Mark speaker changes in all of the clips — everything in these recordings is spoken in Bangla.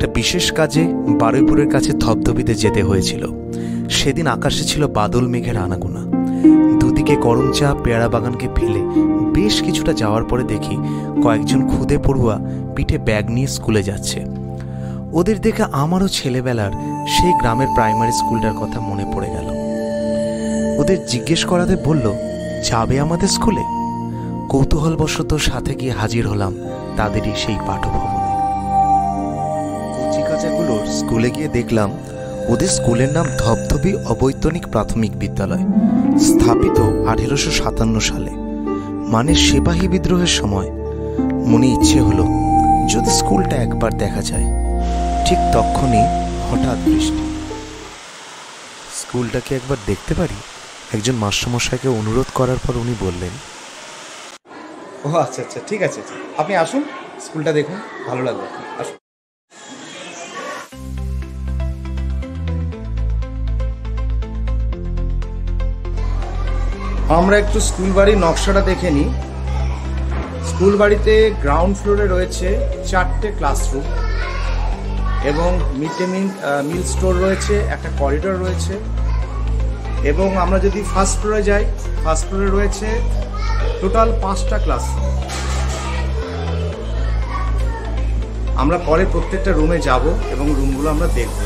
Speaker 1: একটা বিশেষ কাজে বারুইপুরের কাছে ধবধবিতে যেতে হয়েছিল। সেদিন আকাশে ছিল বাদল মেঘের আনাগোনা। দুদিকে গরম চা পেয়ারা বাগানকে ফেলে বেশ কিছুটা যাওয়ার পরে দেখি কয়েকজন খুদে পড়ুয়া পিঠে ব্যাগ নিয়ে স্কুলে যাচ্ছে। ওদের দেখে আমারও ছেলেবেলার সেই গ্রামের প্রাইমারি স্কুলটার কথা মনে পড়ে গেল। ওদের জিজ্ঞেস করাতে বলল, যাবে আমাদের স্কুলে? কৌতূহলবশত সাথে গিয়ে হাজির হলাম তাদেরই সেই পাঠভবনে। কচিকাচাগুলোর স্কুলে গিয়ে দেখলাম ওদের স্কুলের নাম ধবধবি অবৈতনিক প্রাথমিক বিদ্যালয়, স্থাপিত 1857 সালে, মানে সিপাহী বিদ্রোহের সময়। মনে ইচ্ছে হলো যদি স্কুলটা একবার দেখা যায়। ঠিক তখনই হঠাৎ বৃষ্টি। স্কুলটাকে একবার দেখতে পারি? একজন মাস্টারমশাইকে অনুরোধ করার পর উনি বললেন,
Speaker 2: ও আচ্ছা আচ্ছা, ঠিক আছে, আপনি আসুন, স্কুলটা দেখুন, ভালো লাগবে, আসুন। আমরা একটু স্কুল বাড়ির নকশাটা দেখে নিই। স্কুল বাড়িতে গ্রাউন্ড ফ্লোরে রয়েছে 4টে ক্লাসরুম এবং মিড ডে মিল স্টোর রয়েছে, একটা করিডোর রয়েছে। এবং আমরা যদি ফার্স্ট ফ্লোরে যাই, ফার্স্ট ফ্লোরে রয়েছে টোটাল 5টা ক্লাসরুম। আমরা পরে প্রত্যেকটা রুমে যাব এবং রুমগুলো আমরা দেখব।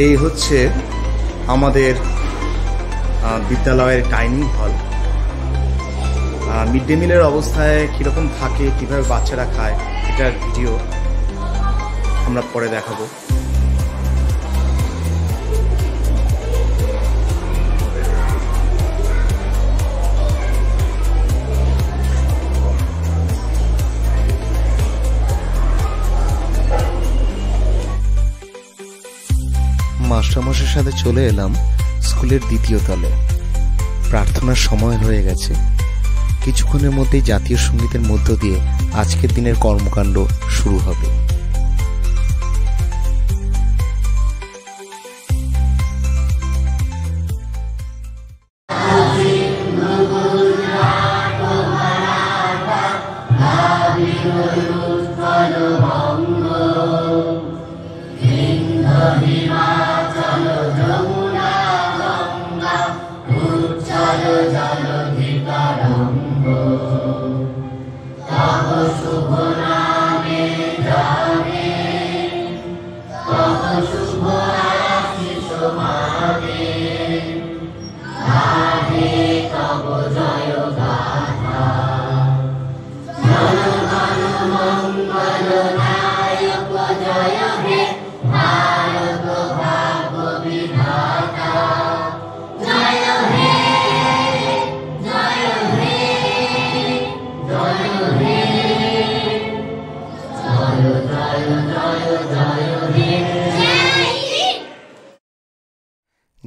Speaker 2: এই হচ্ছে আমাদের বিদ্যালয়ের ডাইনিং হল। মিড ডে মিলের অবস্থায় কীরকম থাকে, কীভাবে বাচ্চারা খায়, এটার ভিডিও আমরা পরে দেখাবো।
Speaker 1: মাস্টারমশাইয়ের সাথে চলে এলাম স্কুলের 2য় তলে। প্রার্থনার সময় হয়ে গেছে। কিছুক্ষণের মধ্যেই জাতীয় সঙ্গীতের মধ্য দিয়ে আজকের দিনের কর্মকাণ্ড শুরু হবে।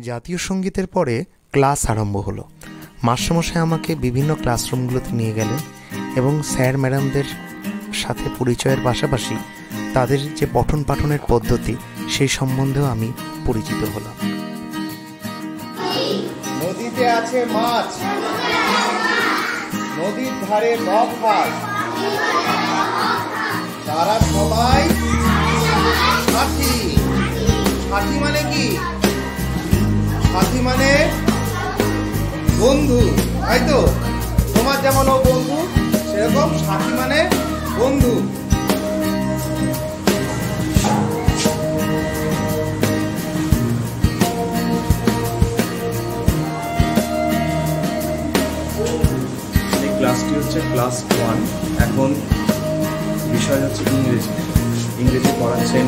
Speaker 1: জাতীয় সঙ্গীতের পরে ক্লাস আরম্ভ হলো। মাস্টারমশাই আমাকে বিভিন্ন ক্লাসরুমগুলোতে নিয়ে গেলেন এবং স্যার ম্যাডামদের সাথে পরিচয়ের পাশাপাশি তাদের যে পঠন পাঠনের পদ্ধতি সেই সম্বন্ধেও আমি পরিচিত হলাম।
Speaker 2: নদীতে আছে মাছ, নদীর ধারে বক হাঁস, তারা সবাই সাথী। সাথী মানে কি? সাথী মানে বন্ধু, তাই তো? তোমার যেমন ও বন্ধু, সেরকম সাথী মানে বন্ধু। এই ক্লাসটি হচ্ছে ক্লাস 1। এখন বিষয় হচ্ছে ইংরেজি। ইংরেজি পড়াচ্ছেন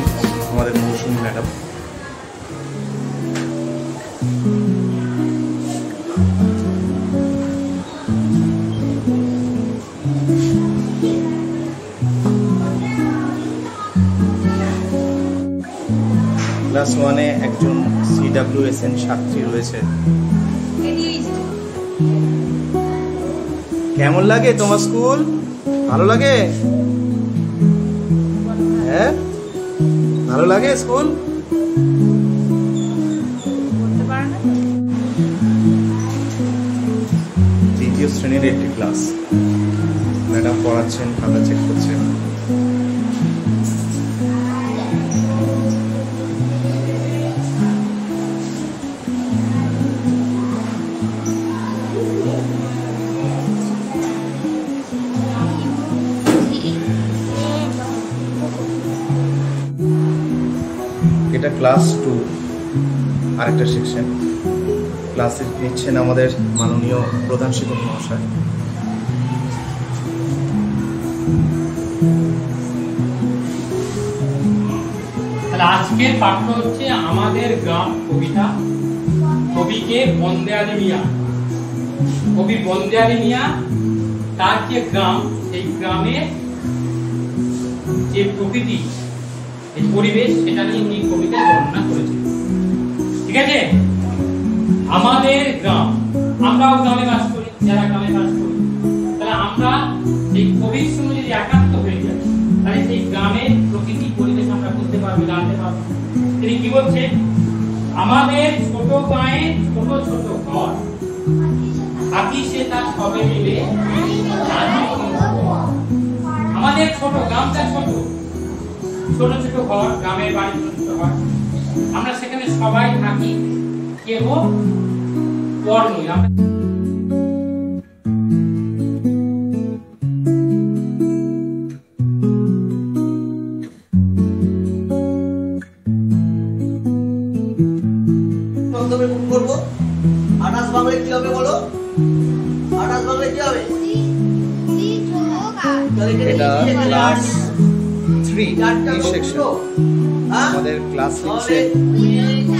Speaker 2: আমাদের মৌসুমী ম্যাডাম। ক্লাস 1-এ একজন CWSN ছাত্রী রয়েছে। কেমন লাগে তোমার স্কুল? ভালো লাগে? হ্যাঁ, ভালো লাগে স্কুল? দ্বিতীয় শ্রেণীর একটি ক্লাস। ম্যাডাম পড়াচ্ছেন, খাতা চেক করছেন। এটা ক্লাস 2 আরেকটা সেকশন। ক্লাসে নিচ্ছেন আমাদের মাননীয় প্রধান শিক্ষক মহাশয়।
Speaker 3: আজকের পাঠ্য হচ্ছে আমাদের গ্রাম কবিতা। কবিকে বন্দে আলী মিয়া, কবি বন্দে আলী মিয়া তার যে গ্রাম, সেই গ্রামের যে প্রকৃতি, এই পরিবেশ, সেটা নিয়ে উনি কবিতায় বর্ণনা করেছেন। ঠিক আছে, আমাদের গ্রাম, আমরাও গ্রামে বাস করি, যারা গ্রামে বাস করি, তাহলে আমরা এই কবির সঙ্গে যদি একাত্ম হয়ে যাই, তাহলে সেই গ্রামের প্রকৃতি পরিবেশ আমরা বুঝতে পারবো, জানতে পারবো। তিনি কি বলছেন? আমাদের ছোট গায়ে ছোট ছোট ঘর, থাকি সে তার সবে মিলে। আমাদের ছোট গ্রামটা ছোট, ছোট ছোট ঘর, গ্রামের বাড়ি ছোট ছোট ঘর, আমরা সেখানে সবাই থাকি, কেহ পর নই।
Speaker 4: করবো 28 বাংলায় কি হবে বলো? 28 বাংলায় কি হবে?
Speaker 2: এটা ক্লাস 3 এই সেকশন। আমাদের ক্লাস নিচ্ছে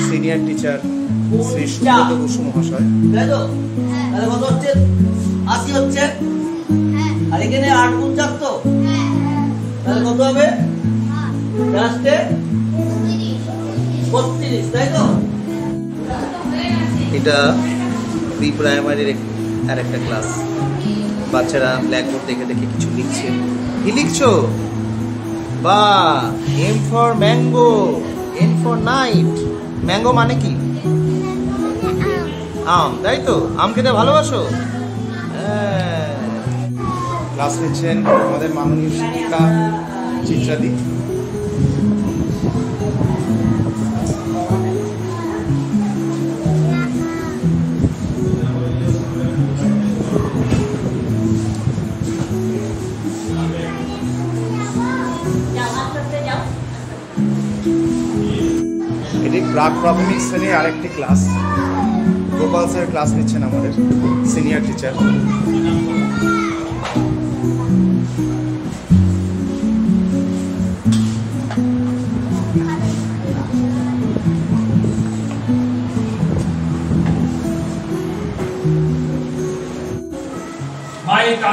Speaker 2: সিনিয়র টিচার শ্রী সুব্রত বসু মহাশয়।
Speaker 4: তাই তো? তাহলে কত হচ্ছে? 80 হচ্ছে। আর এখানে 8 গুণ 4 তো? তাহলে কত হবে? লাস্টে 32, তাই তো?
Speaker 2: এটা প্রি প্রাইমারির আর একটা ক্লাস। বাচ্চারা ব্ল্যাকবোর্ড দেখে দেখে কিছু লিখছে। কি লিখছো? বা M for mango, N for night. Mango মানে কি? আম, তাই তো? আম খেতে ভালোবাসো? ক্লাস নিচ্ছেন আমাদের মাননীয় শিক্ষিকা চিত্রাদি। এটি প্রাক প্রাথমিক শ্রেণীর আরেকটি ক্লাস। গোপাল স্যার ক্লাস নিচ্ছেন আমাদের সিনিয়র টিচার।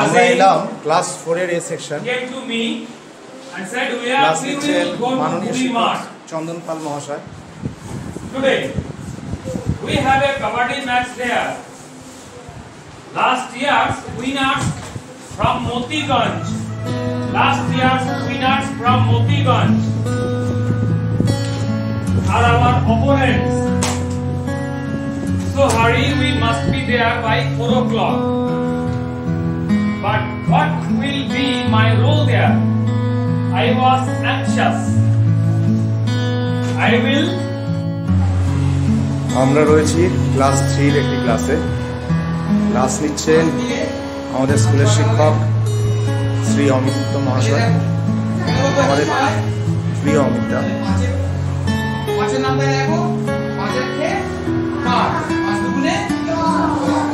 Speaker 2: আমরা এলাম ক্লাস 4 এর এ সেকশন। ক্লাস নিচ্ছেন মাননীয় শিক্ষক চন্দন পাল মহাশয়।
Speaker 3: Today we have a kabaddi match there. Last year's winners from Motiganj. Last year's winners from Motiganj are our opponents. So hurry, we must be there by 4 o'clock. But what will be my role there? I was anxious. I will.
Speaker 2: আমরা রয়েছি ক্লাস 3 এর একটি ক্লাসে। ক্লাস নিচ্ছেন আমাদের স্কুলের শিক্ষক শ্রী অমিত মহাশয়। আমাদের প্রিয় অমিতা।
Speaker 5: পাঁচের নাম্বার দেখো, পাঁচের খেয়ে 5, 5 দুগুণে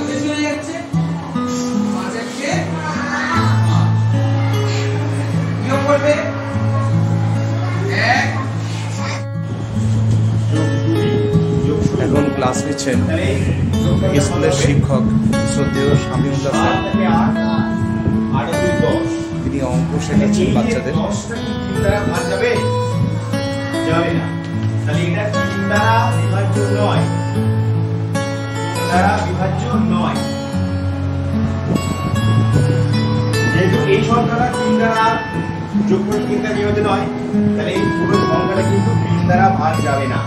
Speaker 5: 10 চলে যাচ্ছে। পাঁচের খেয়ে বিয়োগ করবে 1।
Speaker 2: এখন ক্লাস নিচ্ছেন স্কুলের শিক্ষক শ্রদ্ধেয় শামীমুল্লাহ স্যার। তিনি অঙ্ক শেখাচ্ছেন বাচ্চাদের।
Speaker 6: যাবে না, তাহলে এটা 3 দ্বারা বিভাজ্য নয়, দ্বারা বিভাজ্য নয়। যেহেতু এই সংখ্যাটা 3 দ্বারা যোগ করে 3 দ্বারা বিভাজ্য নয়, তাহলে এই পুরো সংখ্যাটা কিন্তু 3 দ্বারা ভাগ যাবে না।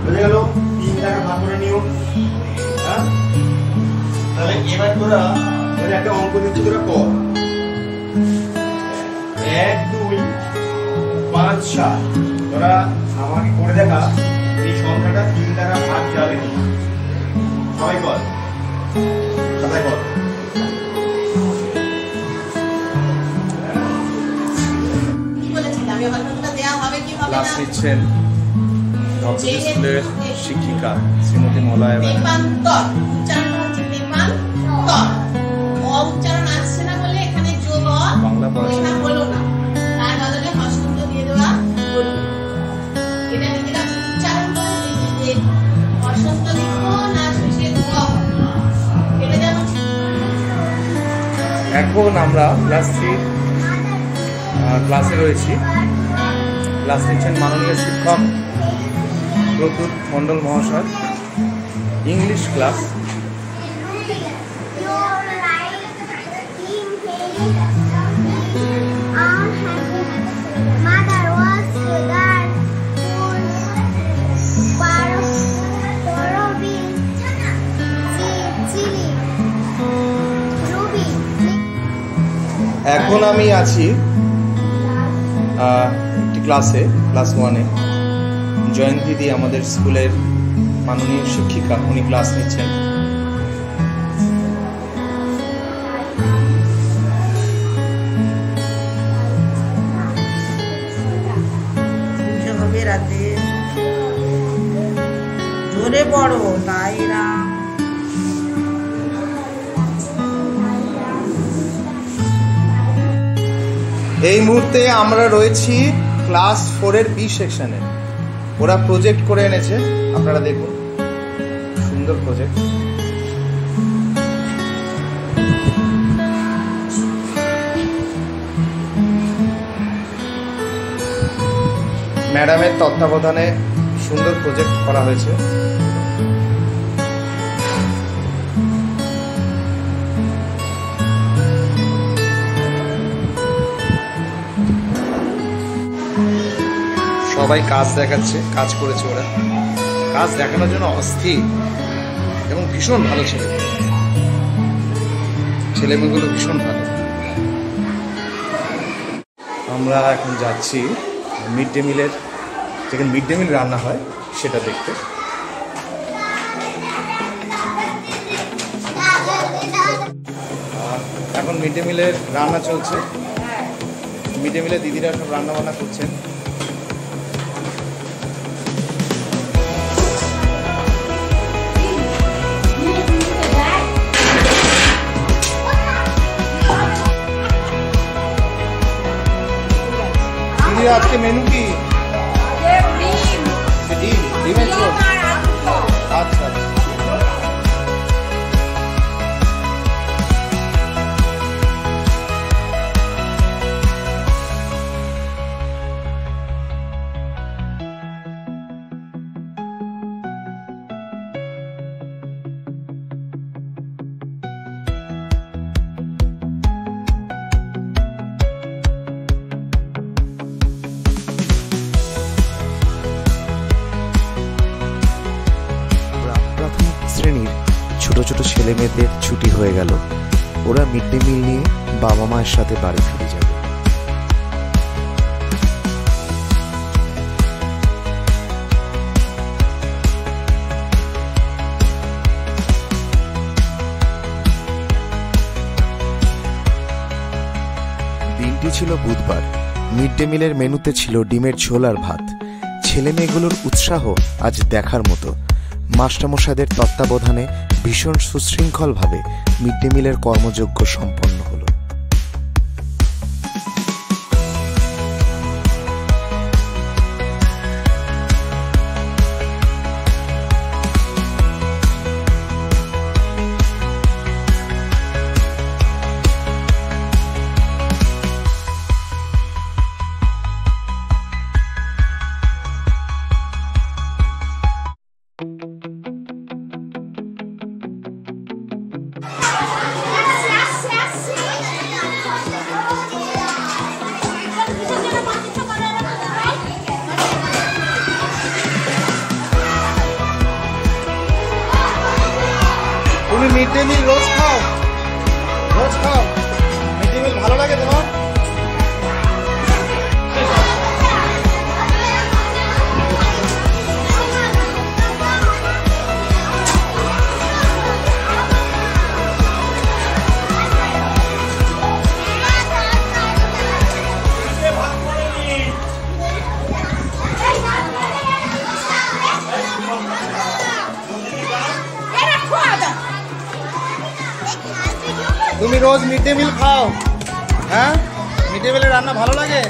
Speaker 6: বুঝে গেল? 3 দ্বারা ভাগ করে নিও। হ্যাঁ, তাহলে এবার তোরা একটা অঙ্ক দিচ্ছি, তোরা কর। সাত, তোরা আমাকে করে দেখা এই সংখ্যাটা 3 দ্বারা ভাগ যাবে না। সবাই বল, সবাই বল।
Speaker 2: ক্লাস নিচ্ছেন ধবধবে স্কুলের শিক্ষিকা শ্রীমতী মলয়া ব্যানার্জি। বাংলা পড়াশোনা
Speaker 7: হলো না, তার বদলে হস্তন্ত দিয়ে দেওয়া হলো। এটা নিজেরা উচ্চারণ করে যে হস্তন্ত লিখবো না শেষে দেওয়া হবে, এটা যেমন।
Speaker 2: এখন আমরা ক্লাস 3 ক্লাসে রয়েছি। ক্লাস নিচ্ছেন মাননীয় শিক্ষক প্রদ্যুৎ মণ্ডল মহাশয়, ইংলিশ ক্লাস। এখন আমি আছি একটি ক্লাসে, ক্লাস 1-এ। জয়ন্ত দিদি আমাদের স্কুলের মাননীয় শিক্ষিকা, উনি ক্লাস নিচ্ছেন।
Speaker 8: জোরে পড়ো তাই না।
Speaker 2: এই মুহূর্তে আমরা রয়েছি ক্লাস 4-এর বি সেকশনে। ওরা প্রজেক্ট করে এনেছে, আপনারা দেখুন, সুন্দর প্রজেক্ট। ম্যাডামের তত্ত্বাবধানে সুন্দর প্রজেক্ট করা হয়েছে। সবাই কাজ দেখাচ্ছে, কাজ করেছে ওরা। কাজ দেখানোর জন্য অস্থির এবং ভীষণ ভালো ছেলেমেয়েগুলো ভীষণ ভালো। আমরা এখন যাচ্ছি মিড ডে মিলের, যেখানে মিড ডে মিল রান্না হয় সেটা দেখতে। এখন মিড ডে মিলের রান্না চলছে। মিড ডে মিলের দিদিরা সব রান্না বান্না করছেন। আজকে মেনু কি? ডিমের ঝোল। আচ্ছা।
Speaker 1: ছোট ছোট ছেলে মেয়েদের ছুটি হয়ে গেল। ওরা মিড ডে মিল নিয়ে বাবা মায়ের সাথে বাড়ি ফিরে যাবে। দিনটি ছিল বুধবার। মিড ডে মিলের মেনুতে ছিল ডিমের ঝোল আর ভাত। ছেলে মেয়েগুলোর উৎসাহ আজ দেখার মতো। মাস্টারমশাইদের তত্ত্বাবধানে ভীষণ সুশৃঙ্খলভাবে মিড ডে মিলের কর্মযজ্ঞ সম্পন্ন হলো।
Speaker 2: তুমি মিড ডে মিল রোজ খাও? রোজ খাও? মিড ডে মিল ভালো লাগে তোমার? তুমি রোজ মিড ডে মিল খাও? হ্যাঁ, মিড ডে মিলের রান্না ভালো লাগে?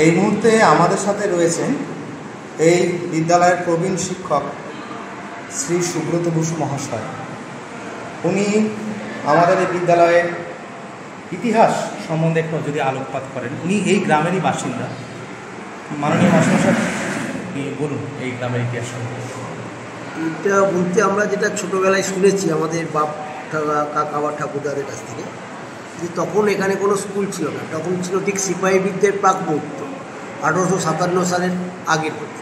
Speaker 2: এই মুহূর্তে আমাদের সাথে রয়েছেন এই বিদ্যালয়ের প্রবীণ শিক্ষক শ্রী সুব্রত বসু মহাশয়। উনি আমাদের এই বিদ্যালয়ের ইতিহাস সম্বন্ধে একটু যদি আলোকপাত করেন। উনি এই গ্রামেরই বাসিন্দা। মাননীয় মাস্টারমশাই, বলুন এই গ্রামের ইতিহাস সম্বন্ধে।
Speaker 9: এটা বলতে আমরা যেটা ছোটোবেলায় শুনেছি আমাদের বাপ কাকা বা ঠাকুরদাদের কাছ থেকে, যে তখন এখানে কোনো স্কুল ছিল না। তখন ছিল ঠিক সিপাহী বিদ্রোহের প্রাক মুহূর্ত, 1857 সালের আগের কথা।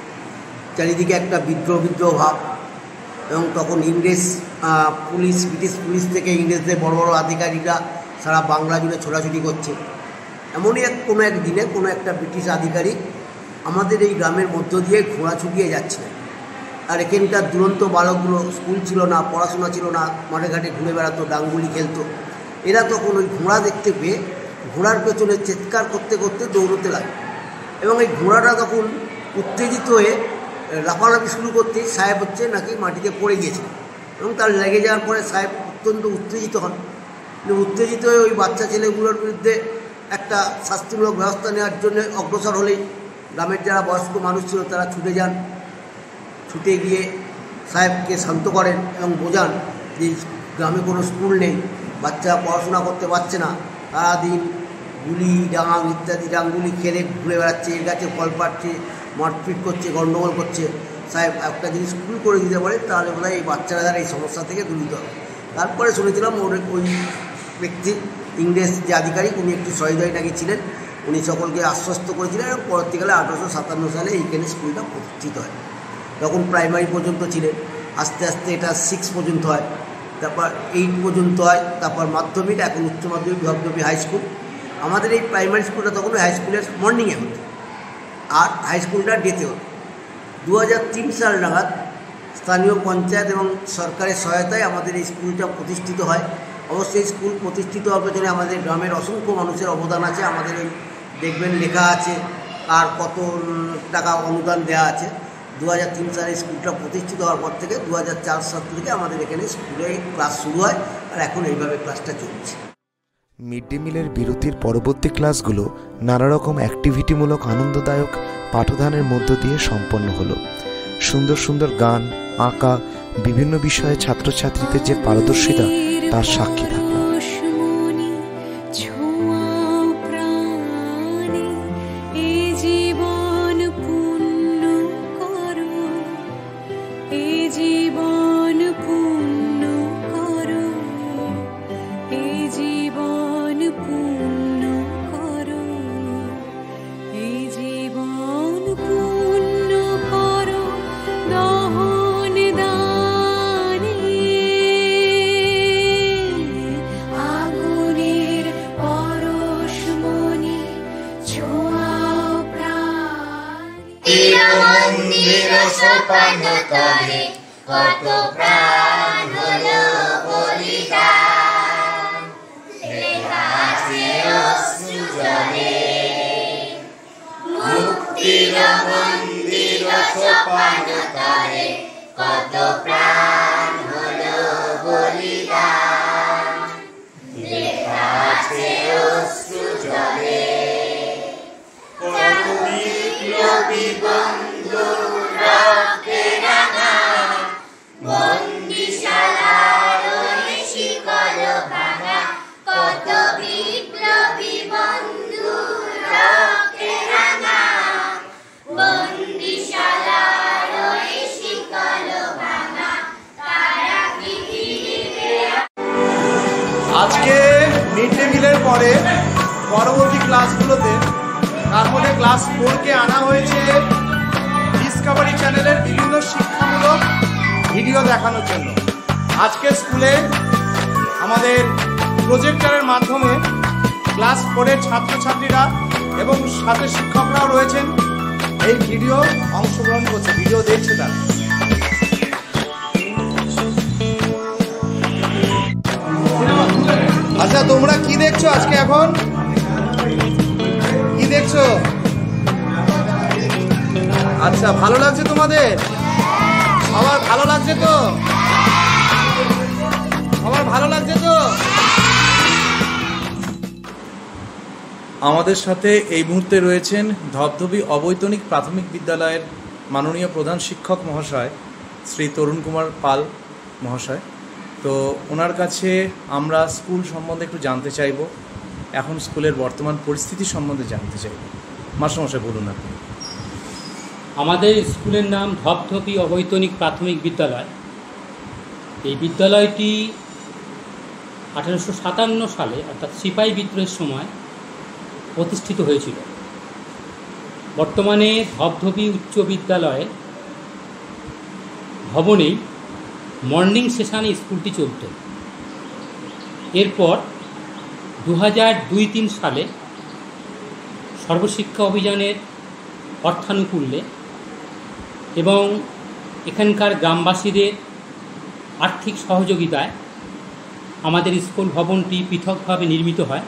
Speaker 9: চারিদিকে একটা বিদ্রোহ ভাব, এবং তখন ইংরেজ পুলিশ, ব্রিটিশ পুলিশ থেকে ইংরেজদের বড় বড় আধিকারিকরা সারা বাংলা জুড়ে ছোটাছুটি করছে। এমনই কোনো এক দিনে কোনো একটা ব্রিটিশ আধিকারিক আমাদের এই গ্রামের মধ্য দিয়ে ঘোড়া ছুটিয়ে যাচ্ছিলেন। আর এখানকার দুরন্ত বালকগুলো, স্কুল ছিল না, পড়াশোনা ছিল না, মাঠে ঘাটে ঘুরে বেড়াতো, ডাঙ্গুলি খেলতো। এরা তখন ওই ঘোড়া দেখতে পেয়ে ঘোড়ার পেছনে চিৎকার করতে করতে দৌড়তে লাগে, এবং এই ঘোড়াটা তখন উত্তেজিত হয়ে লাফালাফি শুরু করতে সাহেব হচ্ছে নাকি মাটিতে পড়ে গিয়েছিল, এবং তার লেগে যাওয়ার পরে সাহেব অত্যন্ত উত্তেজিত হন। উত্তেজিত হয়ে ওই বাচ্চা ছেলেগুলোর বিরুদ্ধে একটা শাস্তিমূলক ব্যবস্থা নেওয়ার জন্য অগ্রসর হলেই গ্রামের যারা বয়স্ক মানুষ ছিল তারা ছুটে যান। ছুটে গিয়ে সাহেবকে শান্ত করেন এবং বোঝান যে গ্রামে কোনো স্কুল নেই, বাচ্চা পড়াশোনা করতে পারছে না, সারাদিন গুলি ডাঙ ইত্যাদি ডাঙ্গুলি খেলে ঘুরে বেড়াচ্ছে, এর কাছে ফল পাচ্ছে, মারপিট করছে, গণ্ডগোল করছে। সাহেব একটা যদি স্কুল করে দিতে পারে তাহলে বোধহয় এই বাচ্চারা দ্বারা এই সমস্যা থেকে দূরিত হবে। তারপরে শুনেছিলাম ওই ব্যক্তি ইংরেজ যে আধিকারিক, উনি একটি সহৃদয় নাকি ছিলেন, উনি সকলকে আশ্বস্ত করেছিলেন, এবং পরবর্তীকালে 1857 সালে এইখানে স্কুলটা প্রতিষ্ঠিত হয়। তখন প্রাইমারি পর্যন্ত ছিলেন, আস্তে আস্তে এটা 6 পর্যন্ত হয়, তারপর 8 পর্যন্ত হয়, তারপর মাধ্যমিক, এখন উচ্চ মাধ্যমিক, ধবধবি হাই স্কুল। আমাদের এই প্রাইমারি স্কুলটা তখন হাই স্কুলের মর্নিংয়ে হতো, আর হাই স্কুলটা ডেতে হতো। 2003 সাল নাগাদ স্থানীয় পঞ্চায়েত এবং সরকারের সহায়তায় আমাদের এই স্কুলটা প্রতিষ্ঠিত হয়। অবশ্যই স্কুল প্রতিষ্ঠিত হওয়ার পেছনে আমাদের গ্রামের অসংখ্য মানুষের অবদান আছে। আমাদের এই দেখবেন লেখা আছে আর কত টাকা অনুদান দেওয়া আছে। 2003 সালে স্কুলটা প্রতিষ্ঠিত হওয়ার পর থেকে 2004 সাল থেকে আমাদের এখানে স্কুলে ক্লাস শুরু হয়, আর এখন এইভাবে ক্লাসটা চলছে।
Speaker 1: মিড ডে মিলের বিরতির পরবর্তী ক্লাসগুলো নানা রকম অ্যাক্টিভিটিমূলক আনন্দদায়ক পাঠদানের মধ্য দিয়ে সম্পন্ন হলো। সুন্দর সুন্দর গান, আঁকা, বিভিন্ন বিষয়ে ছাত্রছাত্রীদের যে পারদর্শিতা তার সাক্ষী থাকলো।
Speaker 7: কত প্রাণ হলো বলিদান, লেখা আছে অশ্রু জলে, মুক্তির মন্দির সোপান তলে, কত প্রাণ হলো বলিদান, লেখা আছে অশ্রু জলে, কত বিপ্লবী বন্ধু রক্তে রাঙা, বন্দিশালার ওই শিকল ভাঙা, কত বিপ্লবী বন্ধু রক্তে রাঙা, বন্দিশালার ওই শিকল ভাঙা, তারা পৃথিবীতে।
Speaker 2: আজকে মিড ডে মিলের পরে পরবর্তী ক্লাসগুলোতে, তার মধ্যে ক্লাস 4কে আনা হয়েছে ডিসকভারি চ্যানেলের বিভিন্ন শিক্ষামূলক ভিডিও দেখানোর জন্য। আজকে স্কুলে আমাদের প্রজেক্টরের মাধ্যমে ক্লাস 4-এর ছাত্রছাত্রীরা এবং সাথে শিক্ষকরাও রয়েছেন, এই ভিডিও অংশগ্রহণ করছে, ভিডিও দেখছে তারা। আচ্ছা, তোমরা কি দেখছো আজকে? এখন কি দেখছো? আচ্ছা, ভালো লাগছে তোমাদের? সবার ভালো লাগছে তো? সবার ভালো লাগছে তো? আমাদের সাথে এই মুহূর্তে রয়েছেন ধবধবি অবৈতনিক প্রাথমিক বিদ্যালয়ের মাননীয় প্রধান শিক্ষক মহাশয় শ্রী তরুণ কুমার পাল মহাশয়। তো ওনার কাছে আমরা স্কুল সম্বন্ধে একটু জানতে চাইব, এখন স্কুলের বর্তমান পরিস্থিতি সম্বন্ধে জানতে চাইব। মাস্টারমশাই বলুন আপনি।
Speaker 3: আমাদের স্কুলের নাম ধবধবি অবৈতনিক প্রাথমিক বিদ্যালয়। এই বিদ্যালয়টি 1857 সালে অর্থাৎ সিপাহী বিদ্রোহের সময় প্রতিষ্ঠিত হয়েছিল। বর্তমানে ধবধবি উচ্চ বিদ্যালয়ে ভবনেই মর্নিং সেশনে স্কুলটি চলত। এরপর 2002-03 সালে সর্বশিক্ষা অভিযানের অর্থানুকূল্যে এবং এখানকার গ্রামবাসীদের আর্থিক সহযোগিতায় আমাদের স্কুল ভবনটি পৃথকভাবে নির্মিত হয়।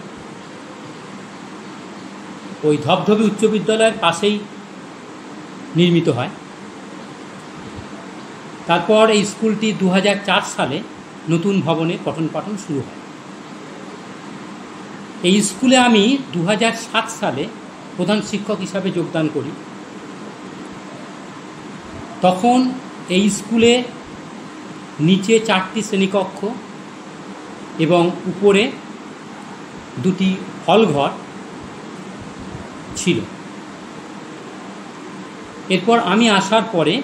Speaker 3: ওই ধবধবি উচ্চ বিদ্যালয়ের পাশেই নির্মিত হয়। তারপর এই স্কুলটি 2004 সালে নতুন ভবনে পঠন পাঠন শুরু হয়। এই স্কুলে আমি 2007 সালে প্রধান শিক্ষক হিসাবে যোগদান করি। তখন এই স্কুলে নিচে 4টি শ্রেণীকক্ষ এবং উপরে 2টি হলঘর ছিল। এরপর আমি আসার পরে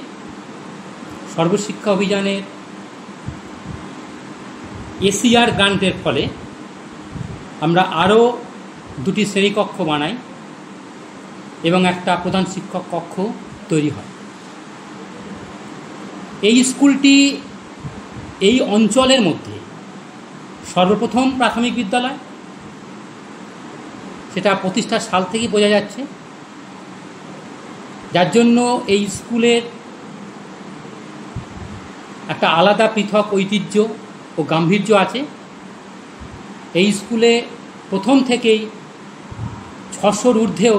Speaker 3: সর্বশিক্ষা অভিযানের এসিআর গ্রান্টের ফলে আমরা আরও 2টি শ্রেণীকক্ষ বানাই এবং একটা প্রধান শিক্ষক কক্ষ তৈরি হয়। এই স্কুলটি এই অঞ্চলের মধ্যে সর্বপ্রথম প্রাথমিক বিদ্যালয়, সেটা প্রতিষ্ঠার সাল থেকেই বোঝা যাচ্ছে, যার জন্য এই স্কুলের একটা আলাদা পৃথক ঐতিহ্য ও গাম্ভীর্য আছে। এই স্কুলে প্রথম থেকেই 600-র ঊর্ধ্বেও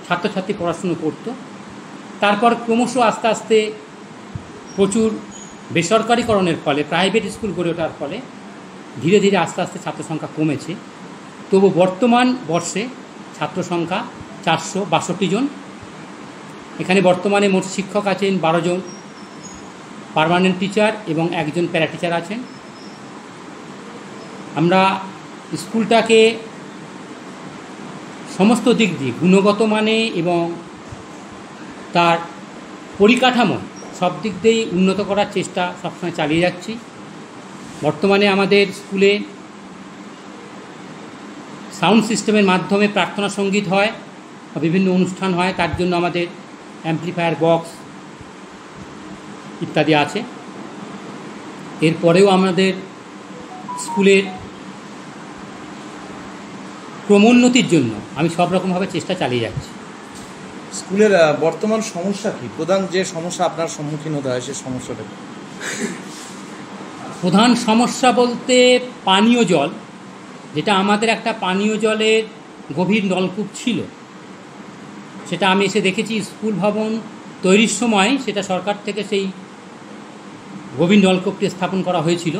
Speaker 3: ছাত্রছাত্রী পড়াশুনো করত। তারপর ক্রমশ আস্তে আস্তে প্রচুর বেসরকারিকরণের ফলে, প্রাইভেট স্কুল গড়ে ওঠার ফলে ধীরে ধীরে আস্তে আস্তে ছাত্র সংখ্যা কমেছে। তবু বর্তমান বর্ষে ছাত্র সংখ্যা 462 জন। এখানে বর্তমানে মোট শিক্ষক আছেন 12 জন, পার্মানেন্ট টিচার এবং 1 জন প্যারা টিচার আছেন। আমরা স্কুলটাকে সমস্ত দিক দিয়ে গুণগত মানে এবং তার পরিকাঠামো সব দিক দিয়েই উন্নত করার চেষ্টা সবসময় চালিয়ে যাচ্ছি। বর্তমানে আমাদের স্কুলে সাউন্ড সিস্টেমের মাধ্যমে প্রার্থনা সঙ্গীত হয়, বিভিন্ন অনুষ্ঠান হয়, তার জন্য আমাদের অ্যাম্পলিফায়ার বক্স ইত্যাদি আছে। এরপরেও আমাদের স্কুলের ক্রমোন্নতির জন্য আমি সব রকমভাবে চেষ্টা চালিয়ে যাচ্ছি।
Speaker 2: স্কুলের বর্তমান সমস্যা কি? প্রধান যে সমস্যা আপনার সম্মুখীন হতে হয়, সেই সমস্যাটা কি?
Speaker 3: প্রধান সমস্যা বলতে পানীয় জল, যেটা আমাদের একটা পানীয় জলের গভীর নলকূপ ছিল, সেটা আমি এসে দেখেছি স্কুল ভবন তৈরির সময় সেটা সরকার থেকে সেই গভীর নলকূপটি স্থাপন করা হয়েছিল।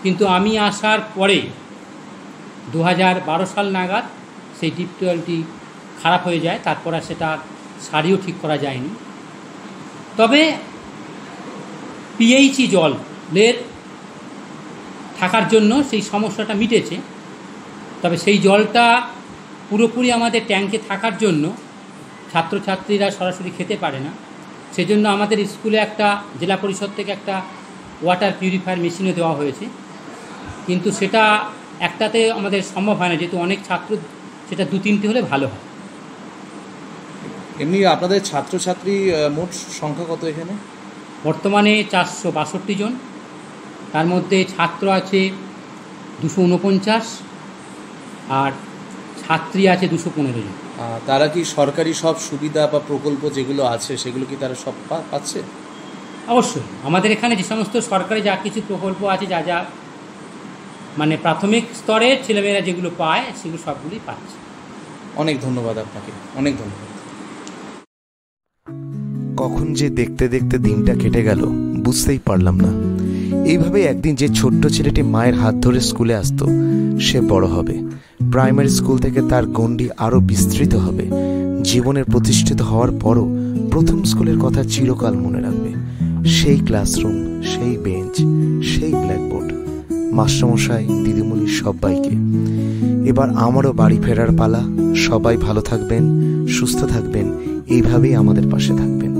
Speaker 3: কিন্তু আমি আসার পরে 2012 সাল নাগাদ সেই ডিপ টিউবওয়েলটি খারাপ হয়ে যায়। তারপর আর সেটা সারিয়েও ঠিক করা যায়নি। তবে পিএইচই জলের থাকার জন্য সেই সমস্যাটা মিটেছে। তবে সেই জলটা পুরোপুরি আমাদের ট্যাঙ্কে থাকার জন্য ছাত্রছাত্রীরা সরাসরি খেতে পারে না। সেজন্য আমাদের স্কুলে একটা জেলা পরিষদ থেকে একটা ওয়াটার পিউরিফায়ার মেশিনও দেওয়া হয়েছে, কিন্তু সেটা একটাতে আমাদের সম্ভব হয় না, যেহেতু অনেক ছাত্র, সেটা 2-3টি হলে ভালো হয়।
Speaker 2: এমনি আপনাদের ছাত্রছাত্রী মোট সংখ্যা কত এখানে?
Speaker 3: বর্তমানে 462 জন। তার মধ্যে ছাত্র আছে 249 আর ছাত্রী আছে 215 জন।
Speaker 2: তারা কি সরকারি সব সুবিধা বা প্রকল্প যেগুলো আছে সেগুলো কি তারা সব পাচ্ছে?
Speaker 3: অবশ্যই আমাদের এখানে যে সমস্ত সরকারি যা কিছু প্রকল্প আছে, যা যা মানে প্রাথমিক স্তরে ছেলেমেয়েরা যেগুলো পায় সেগুলো সবগুলোই পাচ্ছে।
Speaker 2: অনেক ধন্যবাদ আপনাকে, অনেক ধন্যবাদ।
Speaker 1: কখন যে দেখতে দেখতে দিনটা কেটে গেল বুঝতেই পারলাম না। এইভাবে একদিন যে ছোট্ট ছেলেটি মায়ের হাত ধরে স্কুলে আসতো সে বড় হবে, প্রাইমারি স্কুল থেকে তার গণ্ডি আরও বিস্তৃত হবে, জীবনের প্রতিষ্ঠিত হওয়ার পরও প্রথম স্কুলের কথা চিরকাল মনে রাখবে। সেই ক্লাসরুম, সেই বেঞ্চ, সেই ব্ল্যাকবোর্ড, মাস্টারমশাই, দিদিমণি সবাইকে। এবার আমারও বাড়ি ফেরার পালা। সবাই ভালো থাকবেন, সুস্থ থাকবেন, এইভাবেই আমাদের পাশে থাকবেন।